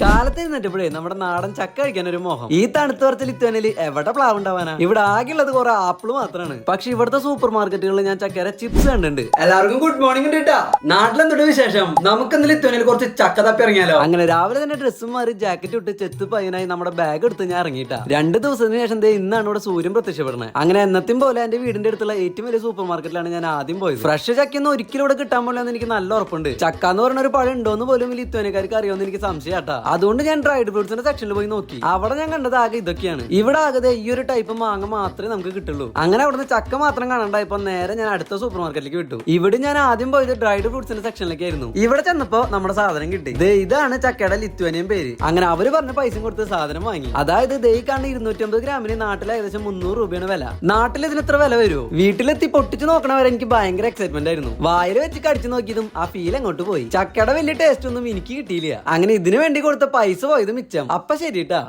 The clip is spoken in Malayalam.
കാലത്ത് ഇരുന്നിട്ടപ്പോഴേ നമ്മുടെ നാടൻ ചക്ക കഴിക്കാൻ ഒരു മോഹം. ഈ തണുത്ത കുറച്ച് ലിത്വാനിൽ എവിടെ പ്ലാവ് ഉണ്ടാവാനാ? ഇവിടെ ആകെയുള്ളത് കുറെ ആപ്പിള് മാത്രമാണ്. പക്ഷെ ഇവിടുത്തെ സൂപ്പർ മാർക്കറ്റുകളിൽ ഞാൻ ചക്കര ചിപ്സ് കണ്ടിട്ടുണ്ട്. എല്ലാവർക്കും ഗുഡ് മോർണിംഗ് കേട്ടാ. നാട്ടിലെന്തൊരു വിശേഷം? നമുക്ക് ഇന്ന് ലിത്വാനിൽ കുറച്ച് ചക്ക തപ്പി ഇറങ്ങിയാലോ? അങ്ങനെ രാവിലെ തന്നെ ഡ്രസ്സും മാറി ജാക്കറ്റ് ഇട്ട് ചെത്ത് പയ്യനായി നമ്മുടെ ബാഗ് എടുത്ത് ഞാൻ ഇറങ്ങിയിട്ടാ. 2 ദിവസത്തിന് ശേഷം ഇന്നാണ് ഇവിടെ സൂര്യൻ പ്രത്യക്ഷപ്പെടുന്നത്. അങ്ങനെ എന്നത്തെയും പോലെ എന്റെ വീടിന്റെ അടുത്തുള്ള ഏറ്റവും വലിയ സൂപ്പർ മാർക്കറ്റിലാണ് ഞാൻ ആദ്യം പോയത്. ഫ്രഷ് ചക്കൊന്നും ഒരിക്കലും ഇവിടെ കിട്ടാൻ പോലെന്ന് എനിക്ക് നല്ല ഉറപ്പുണ്ട്. ചക്ക എന്ന് പറഞ്ഞ ഒരു പഴം ഉണ്ടോന്ന് പോലും ലിത്വാനിക്കാർക്ക് അറിയാമെന്ന് എനിക്ക് സംശയട്ടാ. അതുകൊണ്ട് ഞാൻ ഡ്രൈഡ് ഫ്രൂട്ട്സിന്റെ സെക്ഷനിൽ പോയി നോക്കി. അവിടെ ഞാൻ കണ്ടത് ആകെ ഇതൊക്കെയാണ്. ഇവിടെ ആകെ ഈ ഒരു ടൈപ്പ് മാങ്ങ മാത്രമേ നമുക്ക് കിട്ടുള്ളൂ. അങ്ങനെ അവിടുന്ന് ചക്ക മാത്രം കാണണ്ടായപ്പോ നേരെ ഞാൻ അടുത്ത സൂപ്പർ മാർക്കറ്റിലേക്ക് വിട്ടു. ഇവിടെ ഞാൻ ആദ്യം പോയത് ഡ്രൈഡ് ഫ്രൂട്ട്സിന്റെ സെക്ഷനിലേക്കായിരുന്നു. ഇവിടെ ചെന്നപ്പോ നമ്മുടെ സാധനം കിട്ടി. ഇതാണ് ചക്കയുടെ ലിത്വാനിയൻ പേര്. അങ്ങനെ അവര് പറഞ്ഞ പൈസയും കൊടുത്ത് സാധനം വാങ്ങി. അതായത് കാണുന്ന 250 ഗ്രാമിന് നാട്ടിൽ ഏകദേശം 300 രൂപയാണ് വില. നാട്ടിൽ ഇതിന് ഇത്ര വില വരുമോ? വീട്ടിലെത്തി പൊട്ടിച്ച് നോക്കണവരെ എനിക്ക് ഭയങ്കര എക്സൈറ്റ്മെന്റ് ആയിരുന്നു. വായിൽ വെച്ച് കടിച്ചു നോക്കിയതും ആ ഫീൽ അങ്ങോട്ട് പോയി. ചക്കയുടെ വലിയ ടേസ്റ്റ് ഒന്നും എനിക്ക് കിട്ടിയില്ല. അങ്ങനെ ഇതിനു വേണ്ടി കൊടുത്ത പൈസ പോയത് മിച്ചം. അപ്പൊ ശരിട്ടാ.